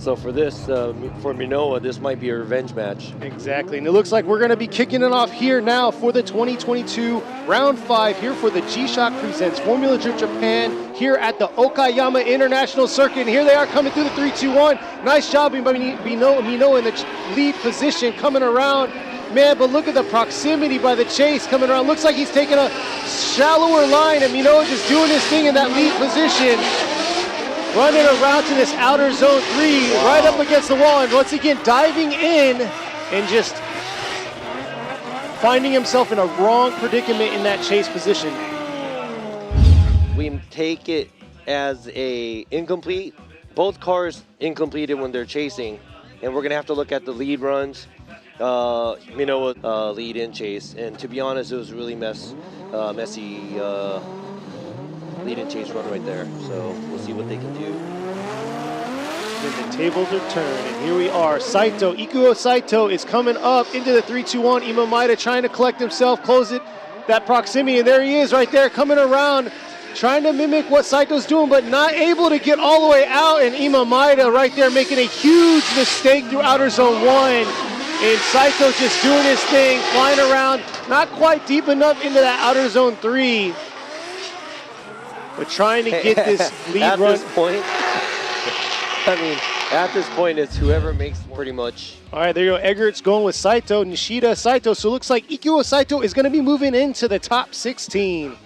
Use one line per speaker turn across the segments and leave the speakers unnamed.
So for this, for Minowa, this might be a revenge match.
Exactly, and it looks like we're going to be kicking it off here now for the 2022 Round 5 here for the G-Shock Presents Formula Drift Japan here at the Okayama International Circuit. And here they are coming through the 3-2-1. Nice job by Minowa in the lead position coming around. Man, but look at the proximity by the chase coming around. Looks like he's taking a shallower line, and Minowa just doing his thing in that lead position. Running around to this outer zone 3, right up against the wall, and once again diving in and just finding himself in a wrong predicament in that chase position.
We take it as a incomplete. Both cars incompleted when they're chasing, and we're gonna have to look at the lead runs. Minowa lead in chase, and to be honest, it was a really messy lead and chase run right there. So we'll see what they can do.
And the tables are turned, and here we are. Saito, Ikuo Saito is coming up into the 3-2-1. Yamashita trying to collect himself, close it, that proximity, and there he is right there coming around, trying to mimic what Saito's doing, but not able to get all the way out, and Yamashita right there making a huge mistake through outer zone 1. And Saito just doing his thing, flying around, not quite deep enough into that outer zone 3. But trying to get this lead
at
run.
This point, I mean, at this point, it's whoever makes pretty much.
All right, there you go. Eggert's going with Saito, Nishida, Saito. So it looks like Ikuo Saito is going to be moving into the top 16.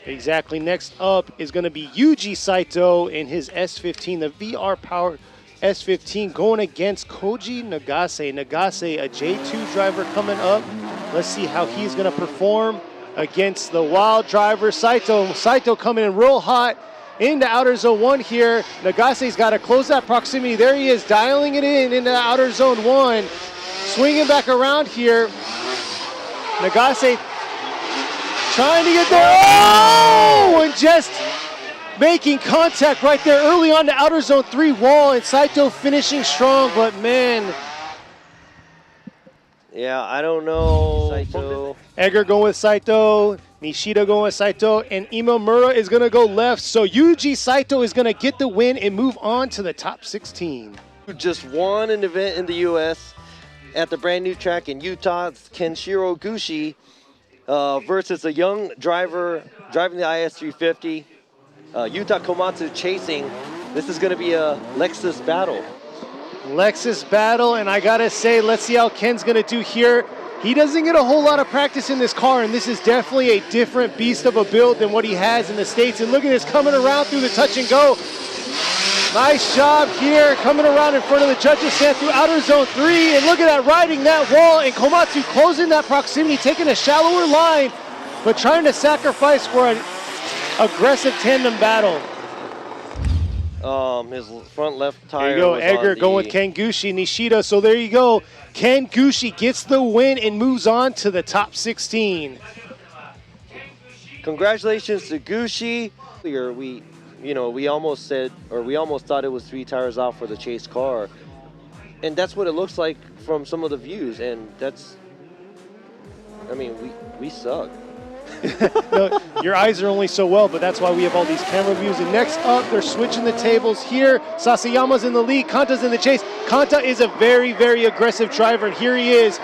Exactly. Next up is going to be Yuji Saito in his S15, the VR-powered S15, going against Koji Nagase. Nagase, a J2 driver coming up. Let's see how he's going to perform against the wild driver Saito. Saito coming in real hot into outer zone 1 here. Nagase's got to close that proximity. There he is, dialing it in into outer zone 1. Swinging back around here. Nagase trying to get there. Oh! And just making contact right there early on the outer zone 3 wall. And Saito finishing strong, but man.
Yeah, I don't know. Saito.
Egger going with Saito, Nishida going with Saito, and Imamura is going to go left. So Yuji Saito is going to get the win and move on to the top 16.
Who just won an event in the U.S. at the brand new track in Utah. It's Kenshiro Gushi versus a young driver driving the IS350. Yuta Komatsu chasing. This is going to be a Lexus battle.
Lexus battle, and I gotta say, let's see how Ken's gonna do here. He doesn't get a whole lot of practice in this car, and this is definitely a different beast of a build than what he has in the States. And look at this, coming around through the touch and go. Nice job here, coming around in front of the judges stand through outer zone 3, and look at that, riding that wall, and Komatsu closing that proximity, taking a shallower line, but trying to sacrifice for an aggressive tandem battle.
His front left tire.
There you go, Egger going with Ken Gushi, Nishida. So there you go. Ken Gushi gets the win and moves on to the top 16.
Congratulations to Gushi. We almost said, or we almost thought it was 3 tires off for the chase car, and that's what it looks like from some of the views. And that's, I mean, we suck.
No, your eyes are only so well, but that's why we have all these camera views. And next up, they're switching the tables here. Sasayama's in the lead, Kanta's in the chase. Kanta is a very, very aggressive driver, and here he is.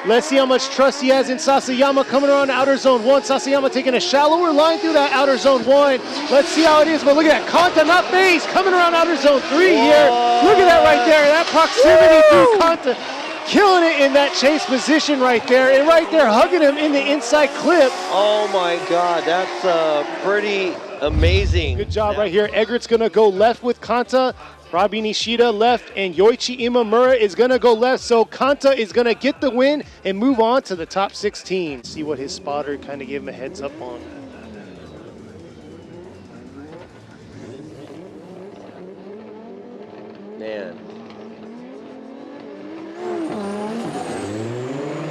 Let's see how much trust he has in Sasayama coming around outer zone 1. Sasayama taking a shallower line through that outer zone 1. Let's see how it is, but look at that, Kanta, not base, coming around outer zone 3 here. Look at that right there, that proximity through Kanta. Killing it in that chase position right there, and right there hugging him in the inside clip.
Oh my God, that's pretty amazing.
Good job right here. Eggert's gonna go left with Kanta, Robbie Nishida left, and Yoichi Imamura is gonna go left. So Kanta is gonna get the win and move on to the top 16. See what his spotter kind of gave him a heads up on.
Man.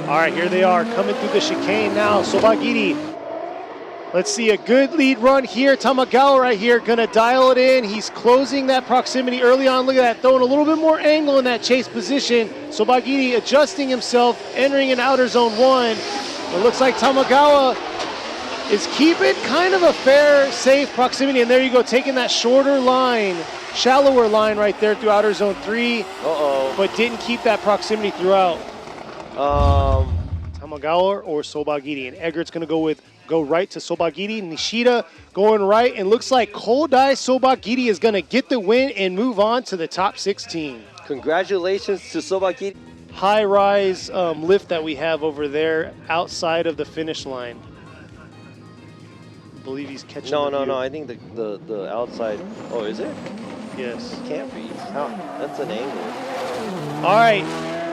All right, here they are coming through the chicane now. Sobagiri. Let's see a good lead run here. Tamagawa right here gonna dial it in. He's closing that proximity early on. Look at that, throwing a little bit more angle in that chase position. Sobagiri adjusting himself, entering in outer zone 1. It looks like Tamagawa is keeping kind of a fair, safe proximity. And there you go, taking that shorter line. shallower line right there through outer zone 3.
Uh-oh.
But didn't keep that proximity throughout. Tamagawa or Sobagiri, and Eggert's gonna go right to Sobagiri. Nishida going right, and looks like Kodai Sobagiri is gonna get the win and move on to the top 16.
Congratulations to Sobagiri.
High rise lift that we have over there outside of the finish line. I believe he's catching.
No. I think the outside. Oh, is it?
Yes.
It can't be. Oh, that's an angle.
All right,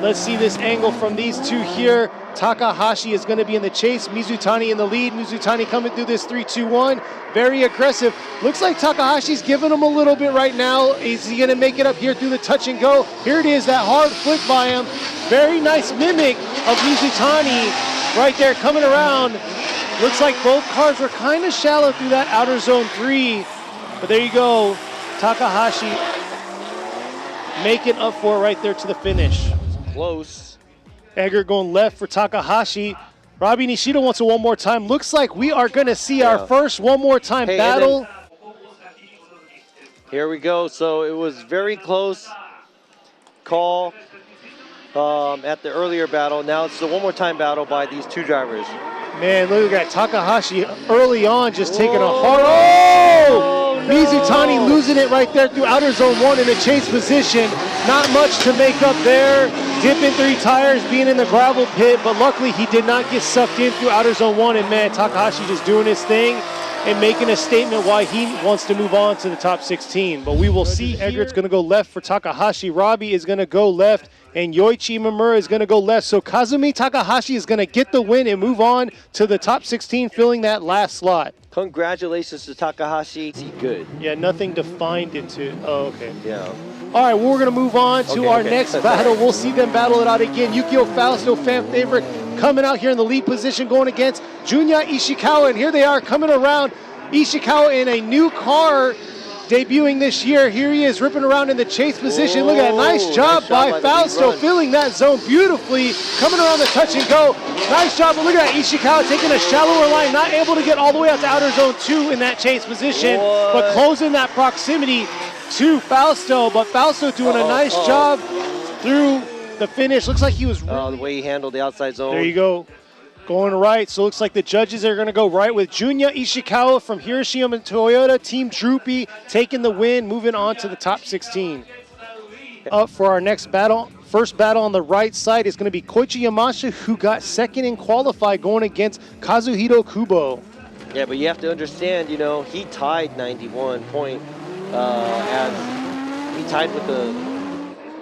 let's see this angle from these two here. Takahashi is going to be in the chase. Mizutani in the lead. Mizutani coming through this 3-2-1. Very aggressive. Looks like Takahashi's giving him a little bit right now. Is he going to make it up here through the touch and go? Here it is, that hard flick by him. Very nice mimic of Mizutani right there coming around. Looks like both cars were kind of shallow through that outer zone 3. But there you go. Takahashi making up for it right there to the finish.
Close.
Egger going left for Takahashi. Robbie Nishida wants it one more time. Looks like we are going to see our first one more time battle.
Here we go. So it was very close call at the earlier battle. Now it's the one more time battle by these two drivers.
Man, look at that. Takahashi early on just taking a hard... Oh! Mizutani losing it right there through outer zone 1 in a chase position. Not much to make up there. Dipping 3 tires, being in the gravel pit, but luckily he did not get sucked in through outer zone 1. And man, Takahashi just doing his thing and making a statement why he wants to move on to the top 16. But we will see. Eggert's going to go left for Takahashi. Robbie is going to go left, and Yoichi Imamura is going to go left. So Kazumi Takahashi is going to get the win and move on to the top 16, filling that last slot.
Congratulations to Takahashi. Is he good?
Yeah, nothing defined into... Oh, okay.
Yeah.
All right, well, we're going to move on to our next battle. We'll see them battle it out again. Yukio Fausto, fan favorite, coming out here in the lead position, going against Junya Ishikawa. And here they are coming around. Ishikawa in a new car, debuting this year. Here he is ripping around in the chase position. Look at that. Nice job by Fausto, filling that zone beautifully. Coming around the touch and go. Nice job. But look at that. Ishikawa taking a shallower line, not able to get all the way out to outer zone 2 in that chase position, but closing that proximity to Fausto. But Fausto doing a nice job through the finish. Looks like he was
the way he handled the outside zone.
There you go. Going right. So it looks like the judges are going to go right with Junya Ishikawa from Hiroshima Toyota. Team Droopy taking the win, moving on to the top 16. Up for our next battle. First battle on the right side is going to be Koichi Yamashita, who got second in qualify, going against Kazuhiro Kubo.
Yeah, but you have to understand, you know, he tied 91 point as he tied with the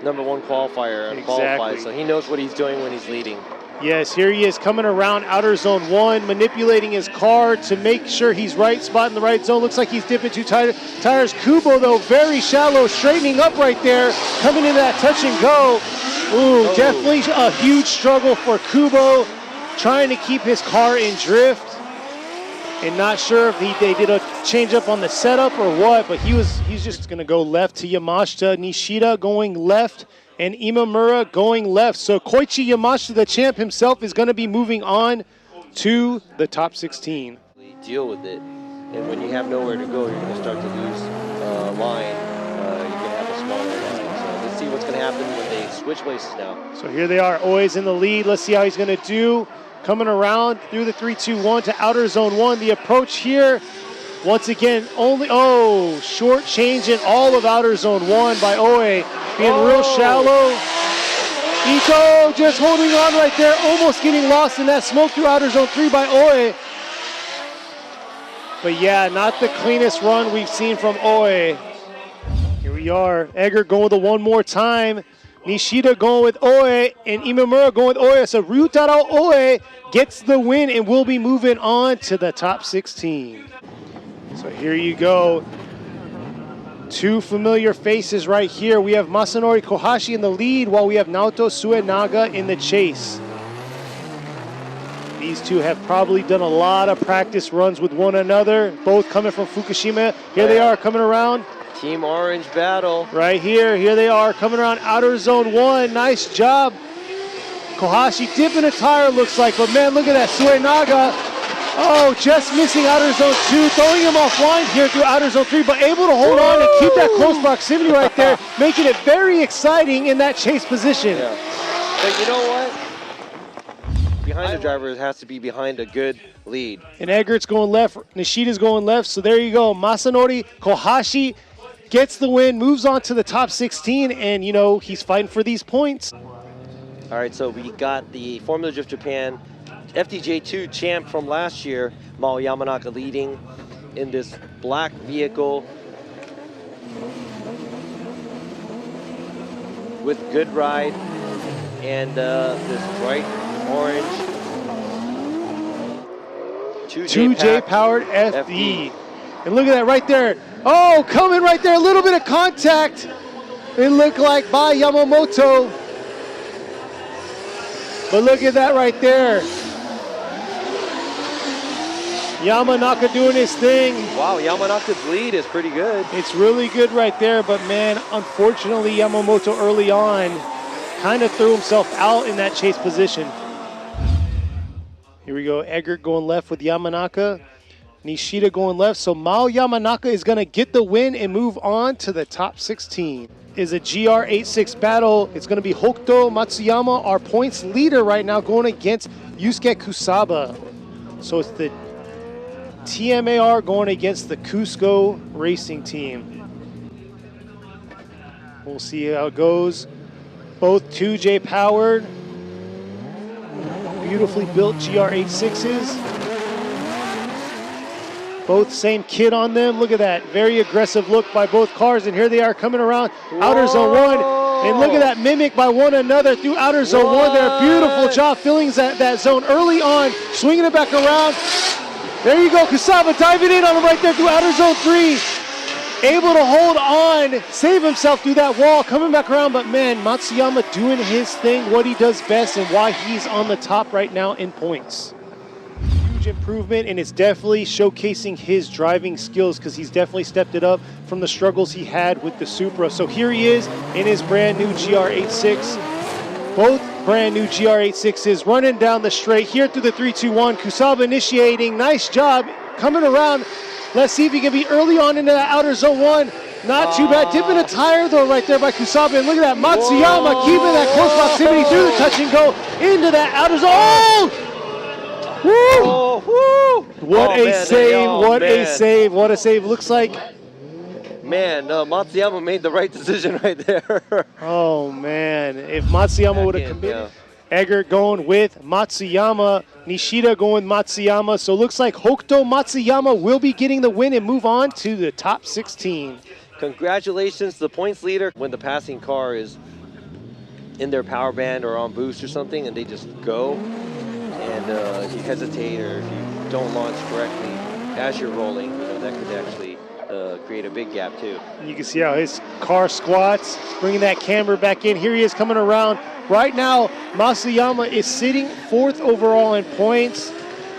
#1 qualifier and qualified, so he knows what he's doing when he's leading.
Yes, here he is coming around outer zone 1, manipulating his car to make sure he's right spot in the right zone. Looks like he's dipping 2 tires. Kubo, though, very shallow, straightening up right there, coming into that touch and go. Ooh, definitely a huge struggle for Kubo, trying to keep his car in drift. And not sure if they did a change up on the setup or what, but he's just going to go left to Yamashita. Nishida going left, and Imamura going left. So Koichi Yamashita, the champ himself, is going to be moving on to the top 16.
Deal with it, and when you have nowhere to go, you're going to start to lose line. You're going to have a smaller line. So let's see what's going to happen when they switch places now. So
here they are, Oi's in the lead. Let's see how he's going to do. Coming around through the 3-2-1 to outer zone 1. The approach here, once again, short change in all of outer zone 1 by Oi. Being real shallow. Ito just holding on right there, almost getting lost in that smoke through outer zone 3 by Oi. But yeah, not the cleanest run we've seen from Oi. Here we are, Egger going with it one more time. Nishida going with Oi, and Imamura going with Oi. So Ryutaro Oi gets the win and will be moving on to the top 16. So here you go. 2 familiar faces right here. We have Masanori Kohashi in the lead, while we have Naoto Suenaga in the chase. These two have probably done a lot of practice runs with one another, both coming from Fukushima. Here they are coming around.
Team Orange battle.
Right here. Here they are coming around outer zone 1. Nice job. Kohashi dipping a tire, looks like. But man, look at that. Suenaga Oh, just missing outer zone 2, throwing him offline here through outer zone 3, but able to hold on and keep that close proximity right there, making it very exciting in that chase position.
Yeah. But you know what? Behind the driver, it has to be behind a good lead.
And Eggert's going left, Nishida's going left, so there you go. Masanori Kohashi gets the win, moves on to the top 16, and you know, he's fighting for these points.
All right, so we got the Formula Drift Japan FDJ2 champ from last year, Mao Yamanaka, leading in this black vehicle with good ride and this bright orange
2J powered FD. And look at that right there. Oh, coming right there, a little bit of contact. It looked like by Yamamoto. But look at that right there. Yamanaka doing his thing.
Wow, Yamanaka's lead is pretty good.
It's really good right there, but man, unfortunately Yamamoto early on kind of threw himself out in that chase position. Here we go, Eggert going left with Yamanaka. Nishida going left, so Mao Yamanaka is going to get the win and move on to the top 16. Is a GR86 battle. It's going to be Hokuto Matsuyama, our points leader right now, going against Yusuke Kusaba. So it's the TMAR going against the Cusco Racing Team. We'll see how it goes. Both 2J powered, beautifully built GR86s. Both same kit on them. Look at that. Very aggressive look by both cars. And here they are coming around outer zone 1. And look at that mimic by one another through outer zone 1 there. Beautiful job filling that zone early on. Swinging it back around. There you go. Kusaba diving in on him right there through outer zone 3. Able to hold on, save himself through that wall, coming back around. But man, Matsuyama doing his thing, what he does best, and why he's on the top right now in points. Improvement, and it's definitely showcasing his driving skills because he's definitely stepped it up from the struggles he had with the Supra. So here he is in his brand new GR86. Both brand new GR86s running down the straight here through the 3-2-1. Kusaba initiating, nice job coming around. Let's see if he can be early on into that outer zone 1. Not too bad. Dipping a tire though right there by Kusaba. And look at that, Matsuyama keeping that close proximity through the touch and go into that outer zone. Oh! Woo!
Oh, woo!
What a save, what a save, what a save. Looks like...
Man, Matsuyama made the right decision right there.
Oh, man. If Matsuyama would have committed... Yeah. Eggert going with Matsuyama. Nishida going with Matsuyama. So looks like Hokuto Matsuyama will be getting the win and move on to the top 16.
Congratulations to the points leader. When the passing car is in their power band or on boost or something and they just go, and if you hesitate or if you don't launch correctly as you're rolling, you know, that could actually create a big gap too.
You can see how his car squats, bringing that camber back in. Here he is coming around. Right now, Masuyama is sitting 4th overall in points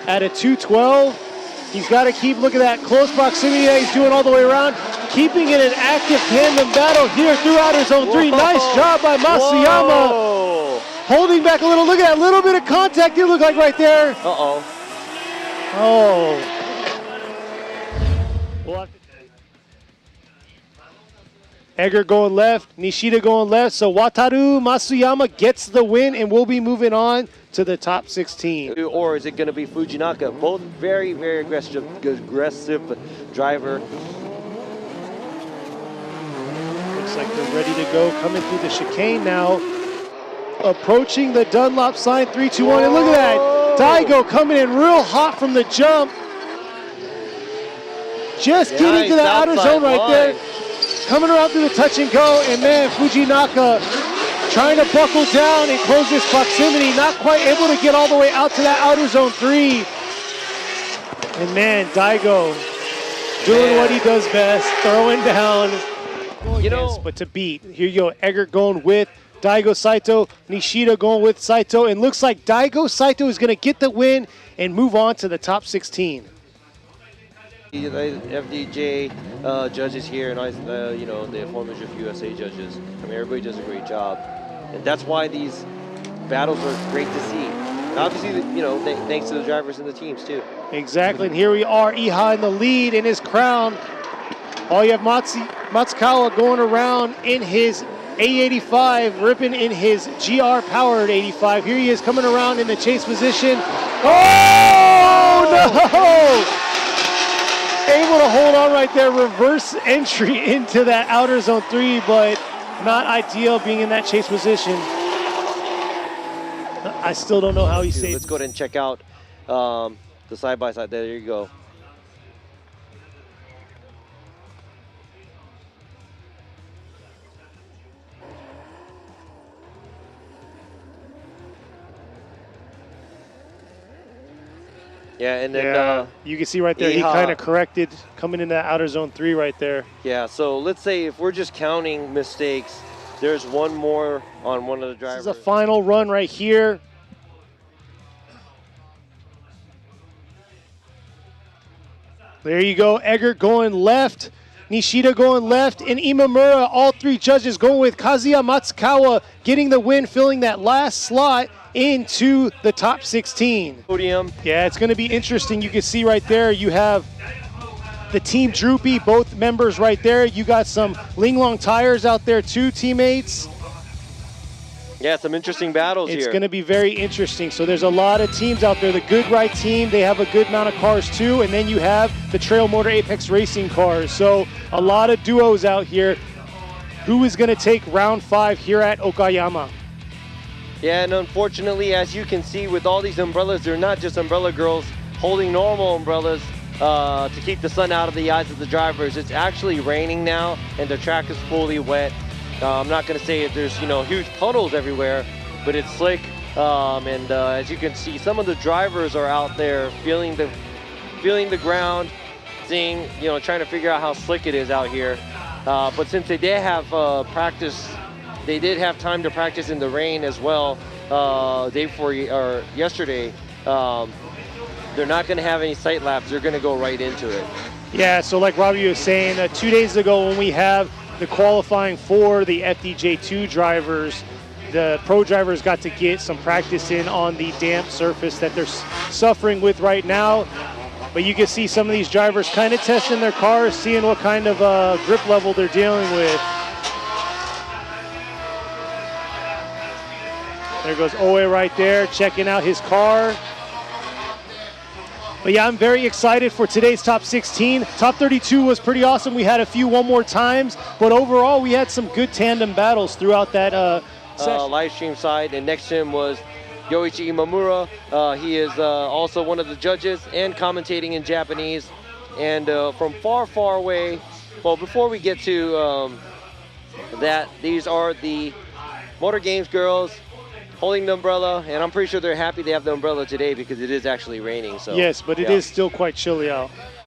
at a 212. He's got to keep, look at that close proximity that he's doing all the way around, keeping it an active tandem battle here through outer zone 3. Whoa. Nice job by Masuyama. Whoa. Holding back a little, look at that little bit of contact it looked like right there.
Uh-oh.
Oh. Eggert going left, Nishida going left, so Wataru Matsuyama gets the win and we'll be moving on to the top 16.
Or is it going to be Fujinaka? Both very, very aggressive driver.
Looks like they're ready to go, coming through the chicane now. Approaching the Dunlop sign, 3-2-1, and look at that. Daigo coming in real hot from the jump. Just getting to the outer zone right there. Coming around through the touch and go, and man, Fujinaka trying to buckle down and close this proximity, not quite able to get all the way out to that outer zone 3. And man, Daigo doing what he does best, throwing down. You know, but to beat, here you go, Eggert going with Daigo Saito, Nishida going with Saito, and looks like Daigo Saito is going to get the win and move on to the top 16.
The FDJ judges here, and you know, the Formula Drift USA judges. I mean, everybody does a great job, and that's why these battles are great to see. Obviously, you know, thanks to the drivers and the teams too.
Exactly, and here we are, Iha in the lead in his crown. Oh, you have Matsukawa going around in his A85, ripping in his GR-powered 85. Here he is coming around in the chase position. Oh, no! Able to hold on right there, reverse entry into that outer zone 3, but not ideal being in that chase position. I still don't know how he saved.
Let's go ahead and check out the side-by-side. There you go. Yeah, and then
you can see right there, he kind of corrected coming into that outer zone 3 right there.
Yeah, so let's say if we're just counting mistakes, there's one more on one of the drivers.
This is a final run right here. There you go, Eggert going left, Nishida going left, and Imamura, all 3 judges going with Kazuya Matsukawa getting the win, filling that last slot into the top 16.
Podium.
Yeah, it's going to be interesting. You can see right there, you have the Team Droopy, both members right there. You got some Linglong tires out there too, teammates.
Yeah, some interesting battles here.
It's going to be very interesting. So there's a lot of teams out there. The Good Ride team, they have a good amount of cars too. And then you have the Trail Motor Apex Racing cars. So a lot of duos out here. Who is going to take round 5 here at Okayama?
Yeah, and unfortunately, as you can see with all these umbrellas, they're not just umbrella girls holding normal umbrellas to keep the sun out of the eyes of the drivers. It's actually raining now, and the track is fully wet. I'm not going to say if there's, you know, huge puddles everywhere, but it's slick. As you can see, some of the drivers are out there feeling the ground, seeing, you know, trying to figure out how slick it is out here. But since they did have practice, they did have time to practice in the rain as well. Day before or yesterday, they're not going to have any sight laps. They're going to go right into it.
Yeah. So like Robbie was saying, 2 days ago when we have the qualifying for the FDJ2 drivers, the pro drivers got to get some practice in on the damp surface that they're suffering with right now. But you can see some of these drivers kind of testing their cars, seeing what kind of grip level they're dealing with. There goes Oe right there, checking out his car. But yeah, I'm very excited for today's top 16. Top 32 was pretty awesome. We had a few one more times, but overall we had some good tandem battles throughout that session.
Live stream side, and next to him was Yoichi Imamura. He is also one of the judges and commentating in Japanese. And from far, far away, well, before we get to that, these are the Motor Games girls holding the umbrella, and I'm pretty sure they're happy they have the umbrella today because it is actually raining. So
yes, but it is still quite chilly out.